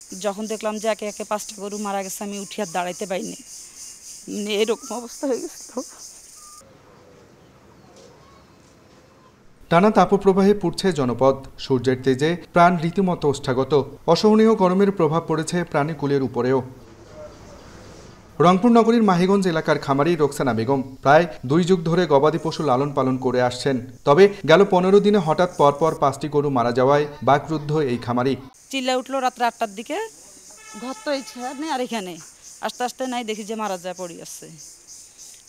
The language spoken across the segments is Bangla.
যখন দেখলাম যে একে একে 5টা গরু মারা গেছে, আমি উঠে আর দাঁড়াইতে পারিনি, এরকম অবস্থা হয়ে গেছিল। টানা তাপপ্রবাহে পুড়ছে জনপদ, সূর্যের তেজে প্রাণ রীতিমতো ওষ্ঠাগত। অসহনীয় গরমের প্রভাব পড়েছে প্রাণীকুলের উপরেও। রংপুর নগরীর মাহিগঞ্জ এলাকার খামারি রোকসানা বেগম প্রায় 2 যুগ ধরে গবাদি পশু লালন পালন করে আসছেন। তবে গেল 15 দিনে হঠাৎ পরপর 5টি গরু মারা যাওয়ায় বাকরুদ্ধ এই খামারি। চিল্লা উঠলো রাত্রে 8টার দিকে, ঘর তো এখানে আর এখানে, আস্তে আস্তে নাই দেখি যে মারা যায় পড়ে আছে।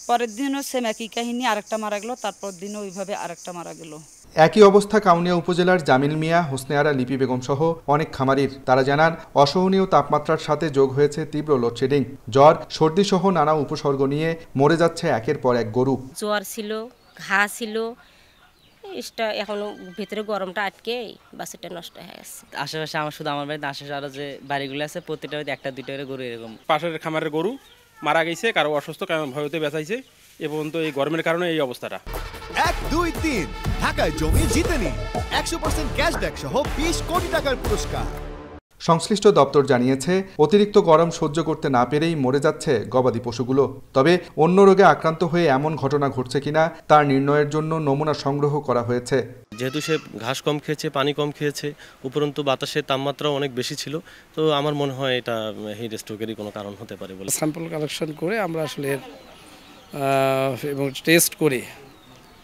পরের দিনও সেম একই কাহিনী, আরেকটা মারা গেল, তারপর দিনও ওইভাবে আরেকটা মারা গেল। একই অবস্থা কাউনিয়া উপজেলার জামিল মিয়া, হোসনে আরা, লিপি বেগম সহ অনেক খামারির। তারা জানান, অসহনীয় তাপমাত্রার সাথে যোগ হয়েছে তীব্র লোডশেডিং। জ্বর, সর্দি সহ নানা উপসর্গ নিয়ে মরে যাচ্ছে একের পর এক গরু। জ্বর ছিল, ঘা ছিল, এখনো ভিতরে গরমটা আটকে বাছুরটা নষ্ট হয়ে গেছে। আশেপাশে শুধু আমার বাড়িতে আশেপাশে আরো যে বাড়িগুলো আছে প্রত্যেকটা বাড়িতে 1-2টা করে গরু এরকম। পাশের খামারের গরু মারা গেছে, কারো অসুস্থ, কারো ভয়তে বেঁচাইছে। এ পর্যন্ত এই গরমের কারণে এই অবস্থাটা। 1, 2, 3 ঢাকায় জমি জিতে নিন 100% ক্যাশব্যাক সহ 20 কোটি টাকার পুরস্কার। সংশ্লিষ্ট দপ্তর জানিয়েছে, অতিরিক্ত গরম সহ্য করতে না পেরেই মরে যাচ্ছে গবাদি পশুগুলো। তবে অন্য রোগে আক্রান্ত হয়ে এমন ঘটনা ঘটছে কিনা তার নির্ণয়ের জন্য নমুনা সংগ্রহ করা হয়েছে। যেহেতু সে ঘাস কম খেয়েছে, পানি কম খেয়েছে, উপরন্তু বাতাসের তাপমাত্রাও অনেক বেশি ছিল, তো আমার মনে হয় এটা হিট স্ট্রোকেরই কোনো কারণ হতে পারে বলে। স্যাম্পল কালেকশন করে আমরা আসলে এবং টেস্ট করে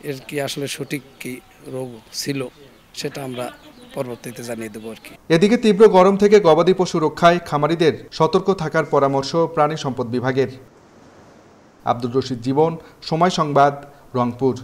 এর কি আসলে সঠিক কি রোগ ছিল সেটা আমরা পরবর্তীতে জানিয়ে দেবো আর কি। এদিকে তীব্র গরম থেকে গবাদি পশু রক্ষায় খামারিদের সতর্ক থাকার পরামর্শ প্রাণী সম্পদ বিভাগের। আব্দুর রশিদ জীবন, সময় সংবাদ, রংপুর।